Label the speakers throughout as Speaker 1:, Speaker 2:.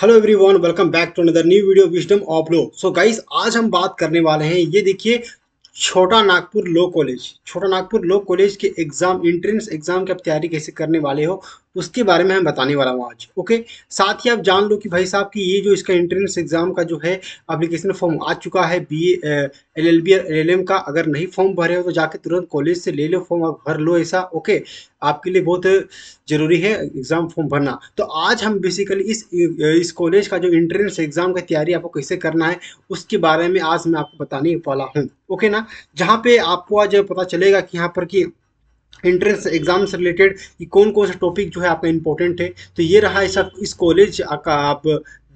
Speaker 1: Hello everyone, welcome back to another new video wisdom of law. So guys, आज हम बात करने वाले हैं, ये देखिए, छोटा नागपुर लो कॉलेज के एग्जाम, एंट्रेंस एग्जाम की आप तैयारी कैसे करने वाले हो उसके बारे में हम बताने वाला हूँ आज। ओके, साथ ही आप जान लो कि भाई साहब की ये जो इसका एंट्रेंस एग्जाम का जो है एप्लीकेशन फॉर्म आ चुका है, बीए एलएलबी एलएलएम का। अगर नहीं फॉर्म भरे हो तो जाके तुरंत कॉलेज से ले लो फॉर्म और भर लो ऐसा। ओके, आपके लिए बहुत जरूरी है एग्जाम फॉर्म भरना। तो आज हम बेसिकली इस कॉलेज का जो एंट्रेंस एग्जाम की तैयारी आपको कैसे करना है उसके बारे में आज मैं आपको बताने वाला हूँ। ओके ना, जहाँ पे आपको आज पता चलेगा कि यहाँ पर कि एंट्रेंस एग्जाम से रिलेटेड कि कौन कौन सा टॉपिक जो है आपका इंपॉर्टेंट है। तो ये रहा ऐसा इस कॉलेज का, आप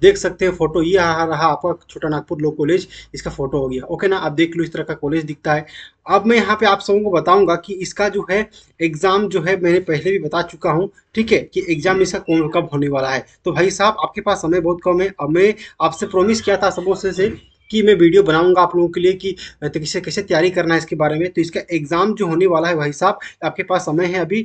Speaker 1: देख सकते हैं फोटो। ये रहा आपका छोटा नागपुर लो कॉलेज, इसका फोटो हो गया। ओके ना, आप देख लो इस तरह का कॉलेज दिखता है। अब मैं यहाँ पे आप सबों को बताऊंगा कि इसका जो है एग्जाम जो है, मैंने पहले भी बता चुका हूँ, ठीक है, कि एग्जाम इसका कौन कब होने वाला है। तो भाई साहब, आपके पास समय बहुत कम है। अब मैं आपसे प्रॉमिस किया था सबों से कि मैं वीडियो बनाऊंगा आप लोगों के लिए कि तो कैसे कैसे तैयारी करना है इसके बारे में। तो इसका एग्जाम जो होने वाला है भाई साहब, आपके पास समय है अभी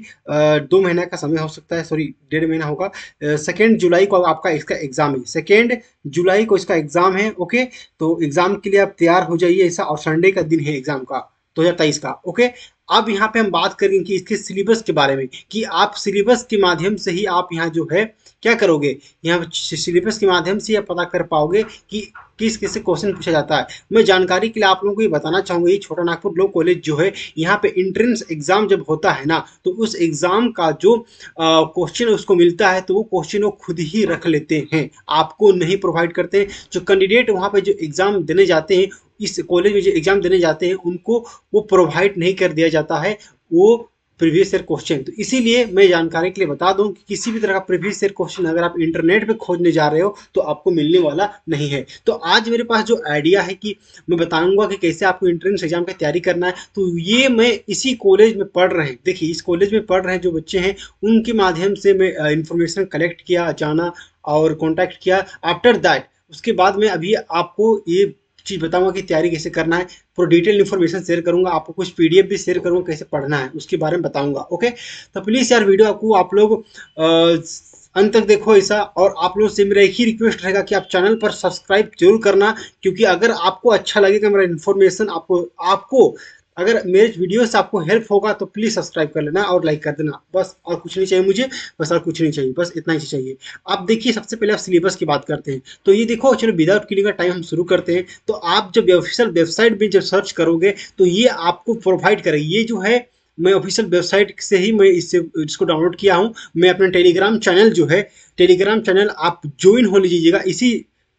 Speaker 1: 2 महीने का समय हो सकता है, सॉरी 1.5 महीना होगा। 2 जुलाई को आपका इसका एग्जाम है, 2 जुलाई को इसका एग्जाम है। ओके, तो एग्जाम के लिए आप तैयार हो जाइए ऐसा। और संडे का दिन है एग्जाम का, 2023 का। ओके, अब यहाँ पे हम बात करेंगे कि इसके सिलेबस के बारे में, कि आप सिलेबस के माध्यम से ही आप यहाँ जो है क्या करोगे, यहाँ सिलेबस के माध्यम से आप पता कर पाओगे कि किस किस से क्वेश्चन पूछा जाता है। मैं जानकारी के लिए आप लोगों को ये बताना चाहूंगा, ये छोटा नागपुर लो कॉलेज जो है, यहाँ पे एंट्रेंस एग्जाम जब होता है ना, तो उस एग्जाम का जो क्वेश्चन उसको मिलता है, तो वो क्वेश्चन वो खुद ही रख लेते हैं, आपको नहीं प्रोवाइड करते। जो कैंडिडेट वहाँ पे जो एग्जाम देने जाते हैं, इस कॉलेज में जो एग्जाम देने जाते हैं, उनको वो प्रोवाइड नहीं कर दिया जाता है वो प्रीवियस ईयर क्वेश्चन। तो इसीलिए मैं जानकारी के लिए बता दूं कि किसी भी तरह का प्रीवियस ईयर क्वेश्चन अगर आप इंटरनेट पे खोजने जा रहे हो तो आपको मिलने वाला नहीं है। तो आज मेरे पास जो आइडिया है कि मैं बताऊंगा कि कैसे आपको एंट्रेंस एग्जाम की तैयारी करना है, तो ये मैं इसी कॉलेज में पढ़ रहे हैं, देखिए इस कॉलेज में पढ़ रहे हैं जो बच्चे हैं, उनके माध्यम से मैं इंफॉर्मेशन कलेक्ट किया, जाना और कॉन्टैक्ट किया। आफ्टर दैट उसके बाद में अभी आपको ये चीज़ बताऊंगा कि तैयारी कैसे करना है, पूरा डिटेल इन्फॉर्मेशन शेयर करूंगा, आपको कुछ पीडीएफ भी शेयर करूंगा कैसे पढ़ना है उसके बारे में बताऊंगा। ओके, तो प्लीज़ यार वीडियो आपको आप लोग अंत तक देखो ऐसा। और आप लोगों से मेरा एक ही रिक्वेस्ट रहेगा कि आप चैनल पर सब्सक्राइब जरूर करना, क्योंकि अगर आपको अच्छा लगेगा मेरा इन्फॉर्मेशन, आपको आपको अगर मेरे वीडियो से आपको हेल्प होगा तो प्लीज़ सब्सक्राइब कर लेना और लाइक कर देना, बस और कुछ नहीं चाहिए मुझे, बस और कुछ नहीं चाहिए, बस इतना ही चाहिए। आप देखिए, सबसे पहले आप सिलेबस की बात करते हैं। तो ये देखो, चलो विदाउट किलिंग का टाइम हम शुरू करते हैं। तो आप जब ऑफिशियल वेबसाइट में जब सर्च करोगे तो ये आपको प्रोवाइड करेगी, ये जो है मैं ऑफिशियल वेबसाइट से ही मैं इसको डाउनलोड किया हूँ। मैं अपना टेलीग्राम चैनल जो है, टेलीग्राम चैनल आप ज्वाइन हो लीजिएगा। इसी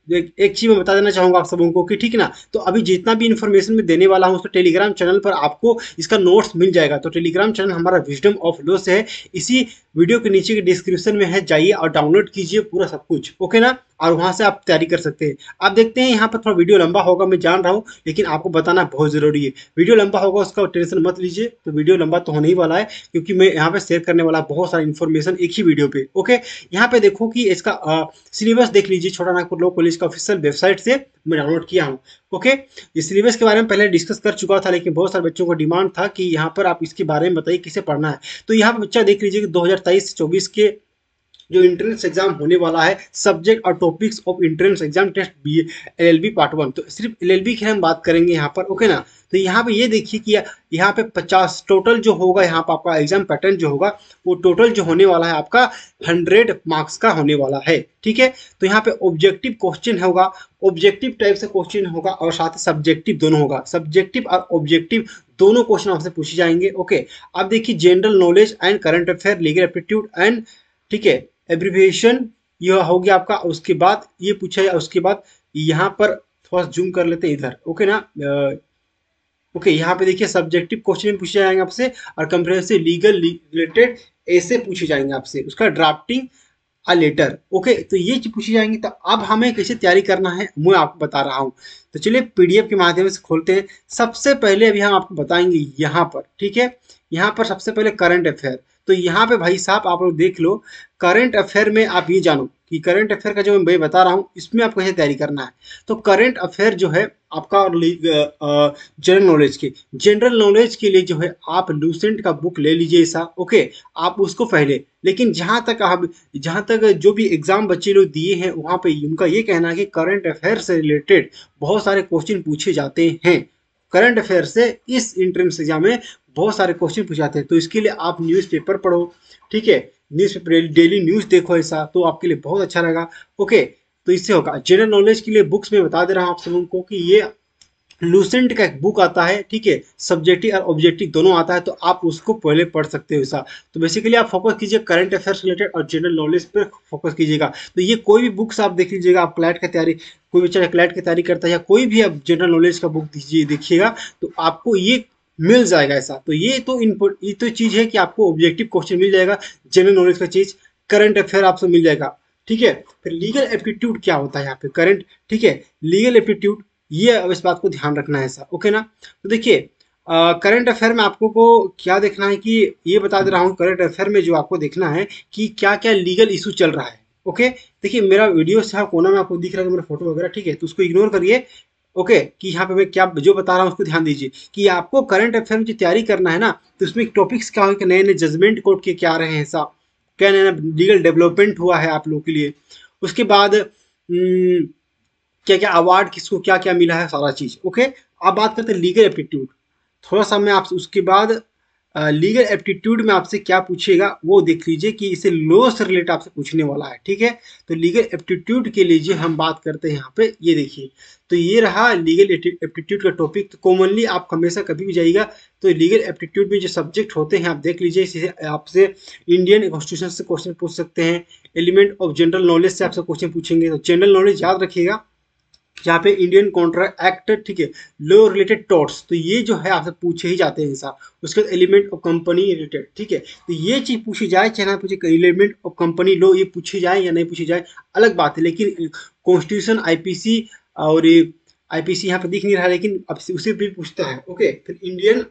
Speaker 1: एक चीज मैं बता देना चाहूंगा आप सबों को कि ठीक है ना, तो अभी जितना भी इन्फॉर्मेशन मैं देने वाला हूँ उसको टेलीग्राम चैनल पर आपको इसका नोट्स मिल जाएगा। तो टेलीग्राम चैनल हमारा विजडम ऑफ लो से है, इसी वीडियो के नीचे के डिस्क्रिप्शन में है, जाइए और डाउनलोड कीजिए पूरा सब कुछ। ओके ना, और वहां से आप तैयारी कर सकते हैं। आप देखते हैं यहाँ पर थोड़ा वीडियो लंबा होगा, मैं जान रहा हूँ, लेकिन आपको बताना बहुत जरूरी है। वीडियो लंबा होगा उसका टेंशन मत लीजिए, तो वीडियो लंबा तो होने ही वाला है, क्योंकि मैं यहाँ पे शेयर करने वाला बहुत सारा इन्फॉर्मेशन एक ही वीडियो पे। ओके, यहाँ पे देखो कि इसका सिलेबस देख लीजिए, छोटा नागपुर लो कॉलेज का ऑफिशियल वेबसाइट से मैं डाउनलोड किया हूँ। ओके, इस सिलेबस के बारे में पहले डिस्कस कर चुका था, लेकिन बहुत सारे बच्चों को डिमांड था कि यहाँ पर आप इसके बारे में बताइए किसे पढ़ना है। तो यहाँ पर बच्चा देख लीजिए कि 2023 से 24 के जो एंट्रेंस एग्जाम होने वाला है, सब्जेक्ट और topics of entrance exam test B LLB part 1, तो सिर्फ एलएलबी की हम बात करेंगे यहाँ पर। ओके ना, तो यहाँ पे ये देखिए कि यहाँ पे 50 टोटल जो होगा, यहाँ पर आपका एग्जाम पैटर्न जो होगा वो टोटल जो होने वाला है आपका 100 मार्क्स का होने वाला है। ठीक है, तो यहाँ पे ऑब्जेक्टिव क्वेश्चन होगा, ऑब्जेक्टिव टाइप से क्वेश्चन होगा, और साथ ही सब्जेक्टिव दोनों होगा, सब्जेक्टिव और ऑब्जेक्टिव दोनों क्वेश्चन आपसे पूछे जाएंगे। ओके, अब देखिए general knowledge and current affair, legal aptitude and, ठीक है, एब्रीविएशन, यह हो गया आपका। उसके बाद ये पूछा है, उसके बाद यहाँ पर थोड़ा जूम कर लेते हैं इधर। ओके ना, ओके, यहाँ पे देखिए सब्जेक्टिव क्वेश्चन पूछे जाएंगे आपसे, और कंप्रिहेंसिव लीगल रिलेटेड ऐसे पूछे जाएंगे आपसे, उसका ड्राफ्टिंग अ लेटर। ओके, तो ये चीज पूछी जाएंगी। तो अब हमें कैसे तैयारी करना है मैं आपको बता रहा हूँ। तो चलिए पीडीएफ के माध्यम से खोलते हैं। सबसे पहले अभी हम आपको बताएंगे यहाँ पर, ठीक है, यहाँ पर सबसे पहले करंट अफेयर। तो यहाँ पे भाई साहब आप लोग देख लो, करंट अफेयर में आप ये जानो कि करंट अफेयर का जो मैं बता रहा हूँ इसमें आपको कैसे तैयारी करना है। तो करंट अफेयर जो है आपका जनरल नॉलेज के लिए जो है आप लूसेंट का बुक ले लीजिए ऐसा, ओके। आप उसको पहले, लेकिन जहाँ तक जो भी एग्जाम बच्चे लोग दिए हैं वहाँ पे उनका ये कहना है कि करंट अफेयर से रिलेटेड बहुत सारे क्वेश्चन पूछे जाते हैं। करंट अफेयर से इस एंट्रेंस एग्जाम में बहुत सारे क्वेश्चन पूछे जाते हैं, तो इसके लिए आप न्यूज़पेपर पढ़ो, ठीक है। न्यूज़पेपर डेली न्यूज़ देखो ऐसा, तो आपके लिए बहुत अच्छा रहेगा, ओके। तो इससे होगा जनरल नॉलेज के लिए बुक्स में बता दे रहा हूँ आप सबों को कि ये लूसेंट का एक बुक आता है, ठीक है। सब्जेक्टिव और ऑब्जेक्टिव दोनों आता है, तो आप उसको पहले पढ़ सकते हो ऐसा। तो बेसिकली आप फोकस कीजिए करंट अफेयर्स रिलेटेड और जनरल नॉलेज पर फोकस कीजिएगा। तो ये कोई भी बुक्स आप देख लीजिएगा, आप क्लैट की तैयारी, कोई बच्चा क्लैट की तैयारी करता है या कोई भी आप जनरल नॉलेज का बुक दीजिए देखिएगा, तो आपको ये मिल जाएगा ऐसा। तो ये तो इनपुट, ये तो चीज़ है कि आपको ऑब्जेक्टिव क्वेश्चन मिल जाएगा, जनरल नॉलेज का चीज़, करंट अफेयर आपसे मिल जाएगा, ठीक है। फिर लीगल एप्टीट्यूड क्या होता है यहाँ पे, करंट, ठीक है। लीगल एप्टीट्यूड, ये अब इस बात को ध्यान रखना है ऐसा, ओके ना। तो देखिए करंट अफेयर में आपको को क्या देखना है कि ये बता दे रहा हूँ, करंट अफेयर में जो आपको देखना है कि क्या क्या लीगल इशू चल रहा है, ओके। देखिए मेरा वीडियो से हाँ कोना में आपको दिख रहा है मेरा फोटो वगैरह, ठीक है, तो उसको इग्नोर करिए, ओके। कि यहाँ पे मैं क्या जो बता रहा हूँ उसको ध्यान दीजिए कि आपको करंट अफेयर में जो तैयारी करना है ना, तो उसमें टॉपिक्स क्या हो कि नए नए जजमेंट कोर्ट के क्या आ रहे हैं ऐसा, क्या नया लीगल डेवलपमेंट हुआ है आप लोगों के लिए। उसके बाद क्या क्या अवार्ड किसको क्या क्या मिला है, सारा चीज़, ओके। अब बात करते हैं लीगल एप्टीट्यूड। थोड़ा सा मैं आपसे उसके बाद लीगल एप्टीट्यूड में आपसे क्या पूछेगा वो देख लीजिए कि इसे लॉ से रिलेटेड आपसे पूछने वाला है, ठीक है। तो लीगल एप्टीट्यूड के लिए हम बात करते हैं यहाँ पे, ये देखिए। तो ये रहा लीगल एप्टीट्यूड का टॉपिक। तो कॉमनली आप हमेशा कभी भी जाइएगा तो लीगल एप्टीट्यूड में जो सब्जेक्ट होते हैं आप देख लीजिए, इसे आपसे इंडियन कॉन्स्टिट्यूशन से क्वेश्चन पूछ सकते हैं, एलिमेंट ऑफ जनरल नॉलेज से आपसे क्वेश्चन पूछेंगे। तो जनरल नॉलेज याद रखिएगा, यहाँ पे इंडियन कॉन्ट्रैक्ट एक्ट, ठीक है, लॉ रिलेटेड टॉर्ट्स, तो ये जो है आपसे पूछे ही जाते हैं साहब। उसके बाद एलिमेंट ऑफ कंपनी रिलेटेड, ठीक है। तो ये चीज पूछी जाए चाहे ना पूछे, एलिमेंट ऑफ कंपनी लॉ ये पूछी जाए या नहीं पूछी जाए अलग बात है, लेकिन कॉन्स्टिट्यूशन आईपीसी और आईपीसी यहाँ पे दिख नहीं रहा, लेकिन अब उसे भी पूछता है, ओके। फिर इंडियन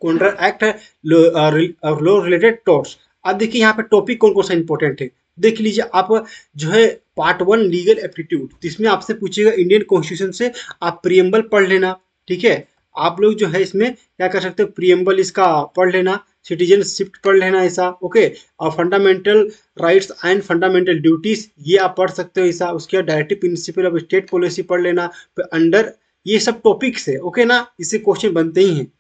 Speaker 1: कॉन्ट्रैक्ट एक्ट है, लॉ रिलेटेड टॉर्ट्स। अब देखिए यहाँ पे टॉपिक कौन कौन सा इंपॉर्टेंट है, देख लीजिए आप। जो है पार्ट 1 लीगल एप्टीट्यूड, जिसमें आपसे पूछेगा इंडियन कॉन्स्टिट्यूशन से, आप प्रियम्बल पढ़ लेना, ठीक है। आप लोग जो है इसमें क्या कर सकते हो, प्रियम्बल इसका पढ़ लेना, सिटीजनशिप पढ़ लेना ऐसा, ओके। और fundamental rights and fundamental duties ये आप पढ़ सकते हो ऐसा। उसके बाद directive principle of state policy पढ़ लेना। फिर अंडर, ये सब टॉपिक्स है, ओके ना, इससे क्वेश्चन बनते ही हैं।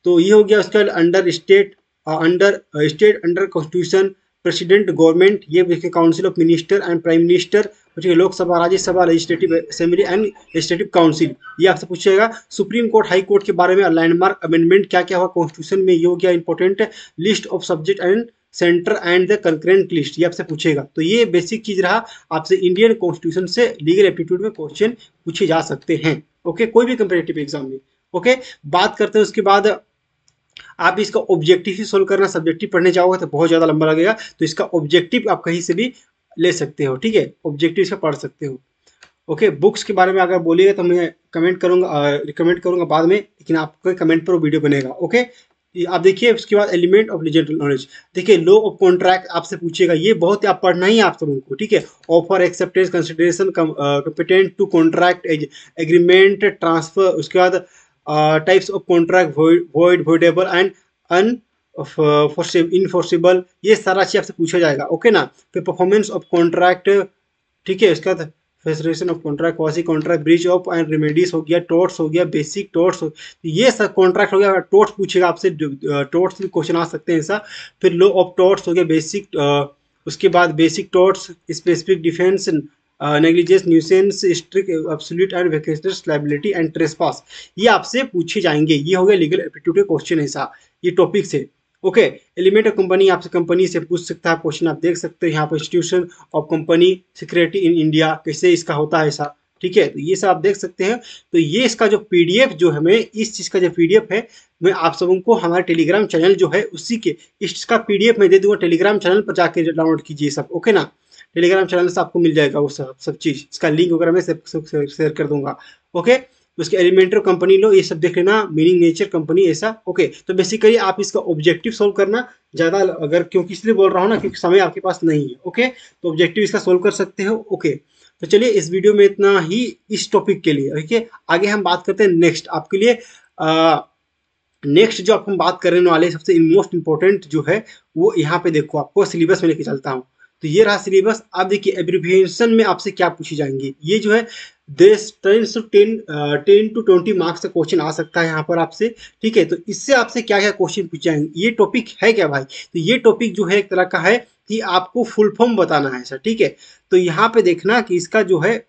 Speaker 1: तो ये हो गया उसका under state under constitution, president government, ये council of minister and prime minister, Lok Sabha, Rajya Sabha, legislative assembly and legislative council, ये आपसे पूछेगा। सुप्रीम कोर्ट, हाई कोर्ट के बारे में, लैंडमार्क अमेंडमेंट क्या क्या हुआ कॉन्स्टिट्यूशन में, ये हो गया important. List of subject and centre and the concurrent list, ये आपसे पूछेगा। तो ये बेसिक चीज रहा, आपसे इंडियन कॉन्स्टिट्यूशन से लीगल एप्टीट्यूड में क्वेश्चन पूछे जा सकते हैं, ओके, कोई भी कंपेटिटिव एग्जाम में, ओके। बात करते हैं उसके बाद, आप इसका ऑब्जेक्टिव ही सोल्व करना, सब्जेक्टिव पढ़ने जाओगे तो बहुत ज़्यादा लंबा लगेगा, तो इसका ऑब्जेक्टिव आप कहीं से भी ले सकते हो, ठीक है, ऑब्जेक्टिव इसका पढ़ सकते हो, ओके। बुक्स के बारे में अगर बोलिएगा तो मैं कमेंट करूंगा, रिकमेंड करूंगा बाद में, लेकिन आपके कमेंट पर वो वीडियो बनेगा, ओके। आप देखिए उसके बाद एलिमेंट ऑफ जनरल नॉलेज, देखिए लॉ ऑफ कॉन्ट्रैक्ट आपसे पूछेगा, ये बहुत आप पढ़ना ही आप सबको को, ठीक है। Offer, acceptance, consideration, competent to contract, agreement, transfer, उसके बाद types of contract, void, voidable and unenforceable, ये सारा चीज आपसे पूछा जाएगा, ओके ना। फिर परफॉर्मेंस ऑफ कॉन्ट्रैक्ट, ठीक है। उसके बाद federation of contract, quasi contract, breach of and remedies हो गया, टोर्ट्स हो गया, बेसिक टोर्ट्स, ये सब कॉन्ट्रैक्ट हो गया। टोर्ट्स पूछेगा आपसे, टोर्ट्स भी क्वेश्चन आ सकते हैं ऐसा। फिर लॉ ऑफ टोर्ट्स हो गया, बेसिक, उसके बाद basic torts, specific defence, negligence, nuisance, strict absolute and vocational liability and trespass, ये आपसे पूछे जाएंगे। ये हो गया लीगल एप्टीट्यूड के क्वेश्चन ऐसा, ये टॉपिक से, ओके। एलिमेंट ऑफ कंपनी, आपसे कंपनी से पूछ सकता है क्वेश्चन, आप देख सकते हैं यहाँ पर institution of company security in India, कैसे इसका होता है ऐसा, ठीक है। तो ये सब आप देख सकते हैं। तो ये इसका जो पीडीएफ जो हमें इस चीज़ का जो पीडीएफ है, मैं आप सबों को हमारे टेलीग्राम चैनल जो है उसी के इसका पीडीएफ मैं दे दूंगा, टेलीग्राम चैनल पर जाके डाउनलोड कीजिए सब, ओके ना। टेलीग्राम चैनल से आपको मिल जाएगा वो सब चीज़, इसका लिंक वगैरह मैं शेयर कर दूंगा, ओके। उसके एलिमेंटर कंपनी लो, ये सब देख लेना, मीनिंग नेचर कंपनी ऐसा। ओके, तो बेसिकली आप इसका ऑब्जेक्टिव सोल्व करना ज़्यादा, अगर क्योंकि इसलिए बोल रहा हूँ ना क्योंकि समय आपके पास नहीं है। ओके, तो ऑब्जेक्टिव इसका सोल्व कर सकते हो। ओके, तो चलिए इस वीडियो में इतना ही इस टॉपिक के लिए। ओके, आगे हम बात करते हैं नेक्स्ट आपके लिए। नेक्स्ट जो आप हम बात करने वाले सबसे मोस्ट इंपॉर्टेंट जो है वो यहाँ पे देखो, आपको सिलेबस में लेके चलता हूँ। तो ये रहा सिलेबस। आप देखिए एब्रिविएशन में आपसे क्या पूछी जाएंगी, ये जो है 10 to 20 मार्क्स का क्वेश्चन आ सकता है यहाँ पर आपसे। ठीक है, तो इससे आपसे क्या क्या क्वेश्चन पूछे जाएंगे, ये टॉपिक है क्या भाई? तो ये टॉपिक जो है एक तरह का है कि आपको फुल फॉर्म बताना है सर। ठीक है, तो यहाँ पे देखना कि इसका जो है,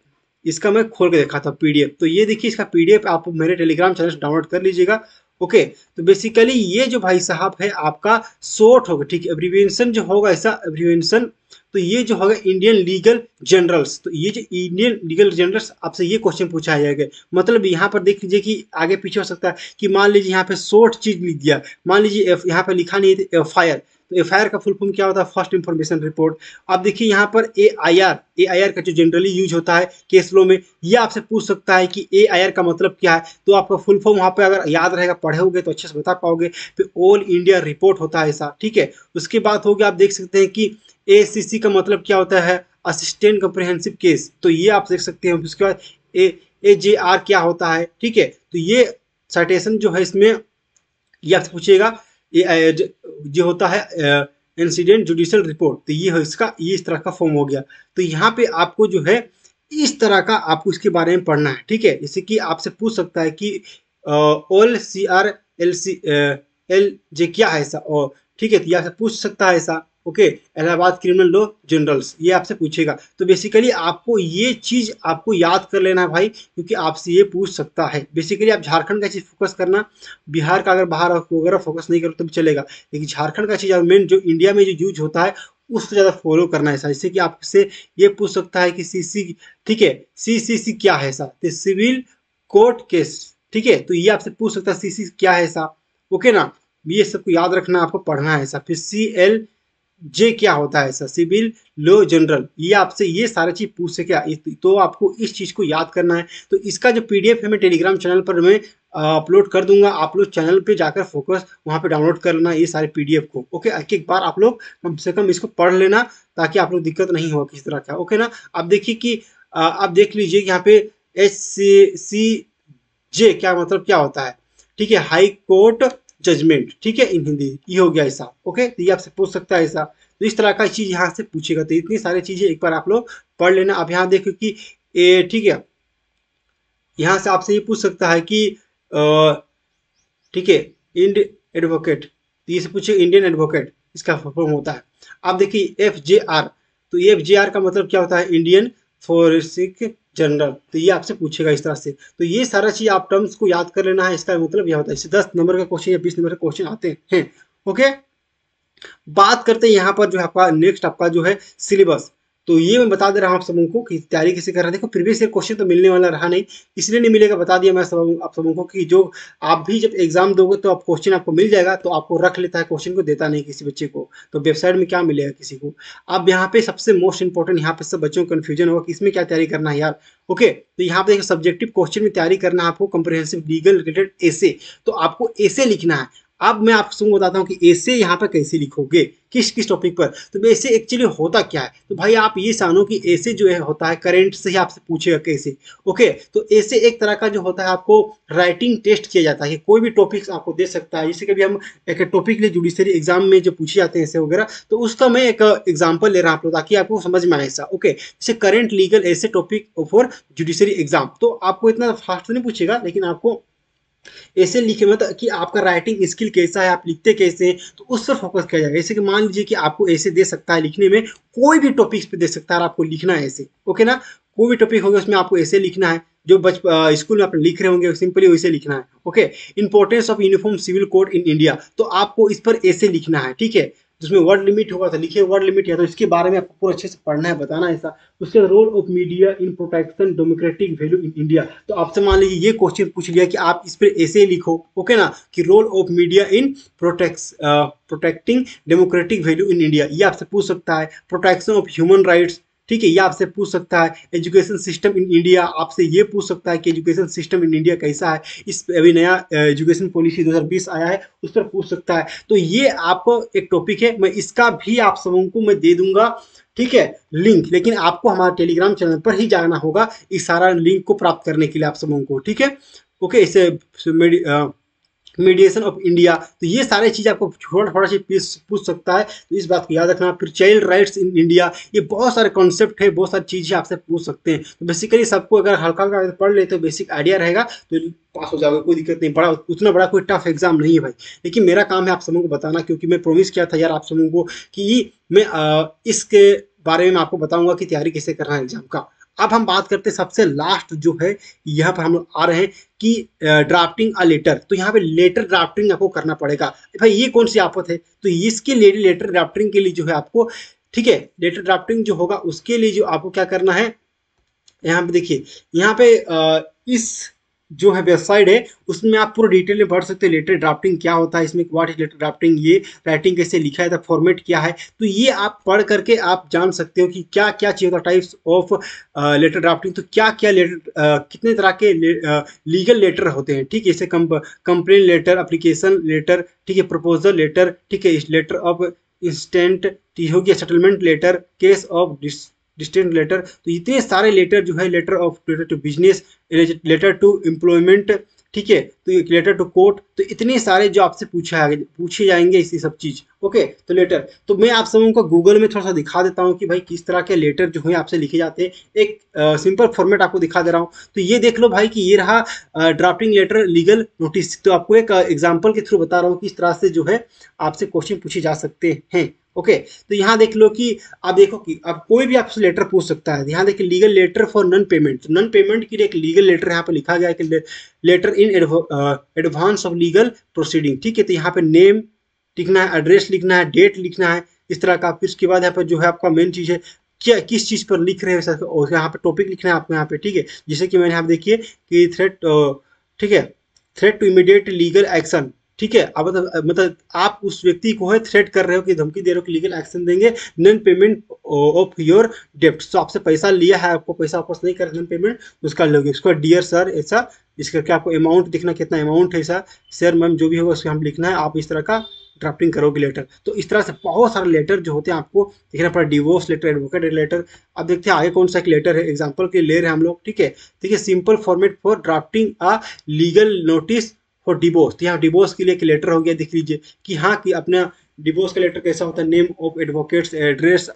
Speaker 1: इसका मैं खोल के देखा था पीडीएफ। तो ये देखिए इसका पीडीएफ आप मेरे टेलीग्राम चैनल से डाउनलोड कर लीजिएगा। ओके, तो बेसिकली ये जो भाई साहब है आपका शॉर्ट होगा। ठीक है, एब्रीविएशन जो होगा ऐसा एब्रीविएशन, तो ये जो होगा इंडियन लीगल जनरल्स। तो ये जो इंडियन लीगल जनरल्स आपसे ये क्वेश्चन पूछा जाएगा। मतलब यहाँ पर देख लीजिए कि आगे पीछे हो सकता है कि मान लीजिए यहाँ पे शॉर्ट चीज लिख दिया, मान लीजिए यहाँ पे लिखा नहीं है एफआईआर। तो एफआईआर का फुल फॉर्म क्या होता है? First information report. आप देखिए यहाँ पर एआईआर का जो जनरली यूज होता है केस लो में, ये आपसे पूछ सकता है कि एआईआर का मतलब क्या है। तो आपका फुल फॉर्म वहाँ पे अगर याद रहेगा, पढ़े होगे तो अच्छे से बता पाओगे। फिर ऑल इंडिया रिपोर्ट होता है ऐसा। ठीक है, उसके बाद हो गया, आप देख सकते हैं कि एसीसी का मतलब क्या होता है? Assistant comprehensive case. तो ये आप देख सकते हैं। उसके बाद एजेआर क्या होता है? ठीक है, तो ये साइटेशन जो है इसमें ये आपसे पूछेगा। ये जो होता है इंसिडेंट जुडिशियल रिपोर्ट, तो ये है इसका, ये इस तरह का फॉर्म हो गया। तो यहाँ पे आपको जो है इस तरह का आपको इसके बारे में पढ़ना है। ठीक है, जैसे कि आपसे पूछ सकता है कि all C R L C L J क्या है ऐसा, और ठीक है, तो ये आपसे पूछ सकता है ऐसा। Okay, Allahabad criminal law generals, ये आपसे पूछेगा। तो बेसिकली आपको ये चीज आपको याद कर लेना है भाई, क्योंकि आपसे ये पूछ सकता है। बेसिकली आप झारखंड का चीज फोकस करना, बिहार का अगर बाहर वगैरह फोकस नहीं करो तो भी चलेगा, लेकिन झारखंड का चीज मेन जो इंडिया में जो यूज होता है उससे ज़्यादा फॉलो करना है ऐसा। जैसे कि आपसे ये पूछ सकता है कि सीसी, ठीक है, सीसीसी क्या है ऐसा? तो सिविल कोर्ट केस। ठीक है, तो ये आपसे पूछ सकता है सीसी क्या है ऐसा। ओके ना, ये सबको याद रखना, आपको पढ़ना है ऐसा। फिर सीएल जे क्या होता है ऐसा? Civil law general. ये आपसे ये सारी चीज पूछ सके, तो आपको इस चीज को याद करना है। तो इसका जो पीडीएफ है मैं टेलीग्राम चैनल पर मैं अपलोड कर दूंगा, आप लोग चैनल पे जाकर फोकस वहां पे डाउनलोड कर लेना ये सारे पीडीएफ को। ओके, एक बार आप लोग कम से कम इसको पढ़ लेना, ताकि आप लोग दिक्कत नहीं हो किसी तरह का। ओके ना, आप देखिए कि आप देख लीजिए यहाँ पे एच सी जे क्या मतलब क्या होता है? ठीक है, हाई कोर्ट जजमेंट। ठीक है, इन हिंदी ये हो गया ऐसा। ओके, तो ये आपसे पूछ सकता है ऐसा। तो इस तरह का चीज यहाँ से पूछेगा। तो इतनी सारी चीजें एक बार आप लोग पढ़ लेना। अब यहाँ देखो कि ठीक है, यहाँ से आपसे ये पूछ सकता है कि ठीक है, इंड एडवोकेट, तो ये से पूछे इंडियन एडवोकेट, इसका फॉर्म होता है। आप देखिए एफजेआर, तो एफजेआर का मतलब क्या होता है? Indian forensic general. तो ये आपसे पूछेगा इस तरह से। तो ये सारा चीज आप टर्म्स को याद कर लेना है। इसका मतलब यह होता है, इससे 10 नंबर का क्वेश्चन या 20 नंबर का क्वेश्चन आते हैं। ओके, बात करते हैं यहाँ पर जो आपका नेक्स्ट आपका जो है सिलेबस। तो ये मैं बता दे रहा हूँ आप सबों को कि तैयारी कैसे कर रहे हैं। देखो प्रीवियस ईयर क्वेश्चन तो मिलने वाला रहा नहीं, इसलिए नहीं मिलेगा, बता दिया मैं सब आप सबों को कि जो आप भी जब एग्जाम दोगे तो आप क्वेश्चन आपको मिल जाएगा, तो आपको रख लेता है क्वेश्चन को, देता नहीं किसी बच्चे को। तो वेबसाइट में क्या मिलेगा किसी को? अब यहाँ पे सबसे मोस्ट इंपॉर्टेंट, यहाँ पे सब बच्चों को कन्फ्यूजन होगा कि इसमें क्या तैयारी करना है यार। ओके, तो यहाँ पे सब्जेक्टिव क्वेश्चन में तैयारी करना है आपको, कंप्रिहेंसिव लीगल रिलेटेड एसे। तो आपको एसे लिखना है। अब मैं आपको बताता हूँ कि ऐसे यहाँ पर कैसे लिखोगे, किस किस टॉपिक पर। तो ऐसे एक्चुअली होता क्या है, तो भाई आप ये जानो कि ऐसे जो है होता है करंट से ही आपसे पूछेगा कैसे। ओके, तो ऐसे एक तरह का जो होता है आपको राइटिंग टेस्ट किया जाता है, कि कोई भी टॉपिक्स आपको दे सकता है। जैसे कभी हम एक टॉपिक ले जुडिशरी एग्जाम में जो पूछे जाते हैं ऐसे वगैरह, तो उसका मैं एक एग्जाम्पल ले रहा हूँ ताकि आपको समझ में आए ऐसा। ओके, जैसे करंट लीगल ऐसे टॉपिक फॉर जुडिशरी एग्जाम, तो आपको इतना फास्ट नहीं पूछेगा, लेकिन आपको ऐसे लिखे मतलब कि आपका राइटिंग स्किल कैसा है, आप लिखते कैसे हैं, तो उस पर फोकस किया जाएगा। जैसे कि मान लीजिए कि आपको ऐसे दे सकता है लिखने में, कोई भी टॉपिक्स पे दे सकता है और आपको लिखना है ऐसे। ओके ना, कोई भी टॉपिक होगा उसमें आपको ऐसे लिखना है, जो स्कूल में आप लिख रहे होंगे सिंपली वैसे लिखना है। Okay, importance of uniform civil code in India, तो आपको इस पर ऐसे लिखना है। ठीक है, जिसमें वर्ड लिमिट होगा तो लिखिए वर्ड लिमिट, या तो इसके बारे में आपको पूरा अच्छे से पढ़ना है, बताना है ऐसा। उसके role of media in protection democratic value in India, तो आपसे मान लीजिए ये क्वेश्चन पूछ लिया कि आप इस पर ऐसे लिखो। ओके ना, कि role of media in protecting democratic value in India, ये आपसे पूछ सकता है। प्रोटेक्शन ऑफ ह्यूमन राइट्स, ठीक है, ये आपसे पूछ सकता है। एजुकेशन सिस्टम इन इंडिया, आपसे ये पूछ सकता है कि एजुकेशन सिस्टम इन इंडिया कैसा है, इस अभी नया एजुकेशन पॉलिसी 2020 आया है उस पर पूछ सकता है। तो ये आपको एक टॉपिक है, मैं इसका भी आप सबों को मैं दे दूंगा, ठीक है, लिंक। लेकिन आपको हमारे टेलीग्राम चैनल पर ही जाना होगा इस सारा लिंक को प्राप्त करने के लिए आप सबों को, ठीक है। ओके, इसे मीडिएशन ऑफ इंडिया, तो ये सारी चीज़ आपको थोड़ा थोड़ा सी पूछ सकता है, तो इस बात को याद रखना। फिर चाइल्ड राइट्स इन इंडिया, ये बहुत सारे कॉन्सेप्ट है, बहुत सारी चीज़ें आपसे पूछ सकते हैं। तो बेसिकली सबको अगर हल्का हल्का पढ़ ले तो बेसिक आइडिया रहेगा तो पास हो जाओगे, कोई दिक्कत नहीं। बड़ा उतना बड़ा कोई टफ एग्जाम नहीं है भाई, लेकिन मेरा काम है आप सबों को बताना, क्योंकि मैं प्रॉमिस किया था यार आप सबों को कि मैं इसके बारे में आपको बताऊंगा कि तैयारी कैसे करना है एग्जाम का। अब हम बात करते हैं सबसे लास्ट जो है, यहाँ पर हम लोग आ रहे हैं कि ड्राफ्टिंग अ लेटर। तो यहाँ पे लेटर ड्राफ्टिंग आपको करना पड़ेगा। भाई ये कौन सी आफत है, तो इसके लिए लेटर ड्राफ्टिंग के लिए जो है आपको, ठीक है, लेटर ड्राफ्टिंग जो होगा उसके लिए जो आपको क्या करना है, यहाँ पे देखिए, यहाँ पे इस जो है वेबसाइट है उसमें आप पूरा डिटेल में पढ़ सकते हैं लेटर ड्राफ्टिंग क्या होता है, इसमें व्हाट इज लेटर ड्राफ्टिंग, ये राइटिंग कैसे लिखा है, फॉर्मेट क्या है। तो ये आप पढ़ करके आप जान सकते हो कि क्या क्या चाहिए होता है, टाइप्स ऑफ लेटर ड्राफ्टिंग, तो क्या क्या लेटर, कितने तरह के लीगल लेटर होते हैं, ठीक है, जैसे कंप्लेन लेटर, अप्लीकेशन लेटर, ठीक है, प्रपोजल लेटर, ठीक है, लेटर ऑफ इंस्टेंट, हो गया settlement letter, case of distant letter. तो इतने सारे लेटर जो है, letter of letter to business, letter to employment, ठीक है, तो लेटर टू कोर्ट, तो इतने सारे जो आपसे पूछे जाएंगे इसी सब चीज। ओके, तो लेटर, तो मैं आप सबों को गूगल में थोड़ा सा दिखा देता हूँ कि भाई किस तरह के लेटर जो है आपसे लिखे जाते हैं। एक सिंपल फॉर्मेट आपको दिखा दे रहा हूँ, तो ये देख लो भाई कि ये रहा ड्राफ्टिंग लेटर लीगल नोटिस। तो आपको एक एग्जाम्पल के थ्रू बता रहा हूँ किस तरह से जो है आपसे क्वेश्चन पूछे जा सकते हैं। ओके, तो यहाँ देख लो कि आप देखो कि अब कोई भी आपसे लेटर पूछ सकता है। यहाँ देखिए, legal letter for non payment, non payment के लिए एक लीगल लेटर यहाँ पे लिखा गया है कि letter in advance of legal proceeding, ठीक है। तो यहाँ पे नेम लिखना है, एड्रेस लिखना है, डेट लिखना है, इस तरह का। फिर उसके बाद यहाँ पर जो है आपका मेन चीज़ है क्या, किस चीज़ पर लिख रहे हैं, और यहाँ पे टॉपिक लिखना है आपको यहाँ पे, ठीक है। जैसे कि मैंने यहाँ पे देखिए कि थ्रेट, ठीक है, threat to immediate legal action, ठीक है। अब मतलब आप उस व्यक्ति को है थ्रेट कर रहे हो कि धमकी दे रहे हो कि लीगल एक्शन देंगे, नन पेमेंट ऑफ योर डेप्ट, तो आपसे पैसा लिया है, आपको पैसा वापस नहीं कर, नन पेमेंट, उसका लोगे। उसको डियर सर ऐसा, इस करके आपको अमाउंट दिखना, कितना अमाउंट है ऐसा, सर मैम जो भी होगा उसको हम लिखना है, आप इस तरह का ड्राफ्टिंग करोगे लेटर। तो इस तरह से बहुत सारे लेटर जो होते हैं आपको देखना पड़ा, डिवोर्स लेटर, एडवोकेट लेटर। अब देखते हैं आगे कौन सा एक लेटर है, एग्जाम्पल के ले रहे हैं हम लोग, ठीक है। देखिए, simple format for drafting a legal notice for divorce, तो यहाँ डिवोर्स के लिए एक लेटर हो गया, देख लीजिए कि हाँ कि अपना डिवोर्स का लेटर कैसा होता है, name of advocates, address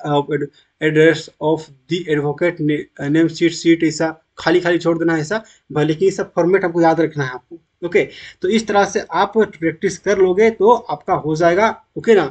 Speaker 1: of the advocate, name seat ऐसा खाली खाली छोड़ देना है ऐसा, लेकिन ये सब फॉर्मेट आपको याद रखना है आपको। ओके, तो इस तरह से आप प्रैक्टिस कर लोगे तो आपका हो जाएगा। ओके ना,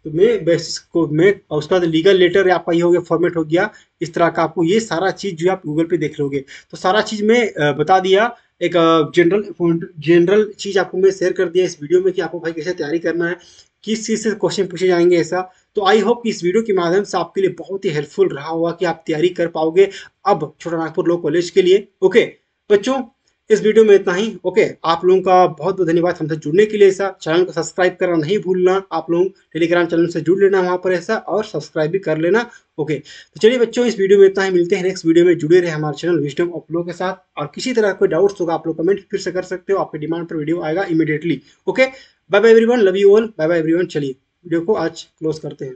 Speaker 1: तो मैं बेसिस को मैं, और उसके बाद लीगल लेटर आपका ये हो गया, फॉर्मेट हो गया इस तरह का। आपको ये सारा चीज़ जो आप गूगल पे देख लोगे, तो सारा चीज़ मैं बता दिया। एक जनरल चीज़ आपको मैं शेयर कर दिया इस वीडियो में कि आपको भाई कैसे तैयारी करना है, किस चीज़ से क्वेश्चन पूछे जाएंगे ऐसा। तो आई होप कि इस वीडियो के माध्यम से आपके लिए बहुत ही हेल्पफुल रहा होगा कि आप तैयारी कर पाओगे अब छोटा नागपुर लॉ कॉलेज के लिए। ओके बच्चों, इस वीडियो में इतना ही। ओके, आप लोगों का बहुत बहुत धन्यवाद हमसे जुड़ने के लिए। ऐसा चैनल को सब्सक्राइब करना नहीं भूलना, आप लोग टेलीग्राम चैनल से जुड़ लेना वहाँ पर ऐसा, और सब्सक्राइब भी कर लेना। ओके, तो चलिए बच्चों, इस वीडियो में इतना ही, मिलते हैं नेक्स्ट वीडियो में। जुड़े रहे हमारे चैनल विजडम ऑफ लॉ के साथ, और किसी तरह कोई डाउट्स होगा आप लोग कमेंट फिर से कर सकते हो, आपके डिमांड पर वीडियो आएगा immediately. Okay, bye bye everyone, love you all, bye bye everyone. चलिए वीडियो को आज क्लोज करते हैं।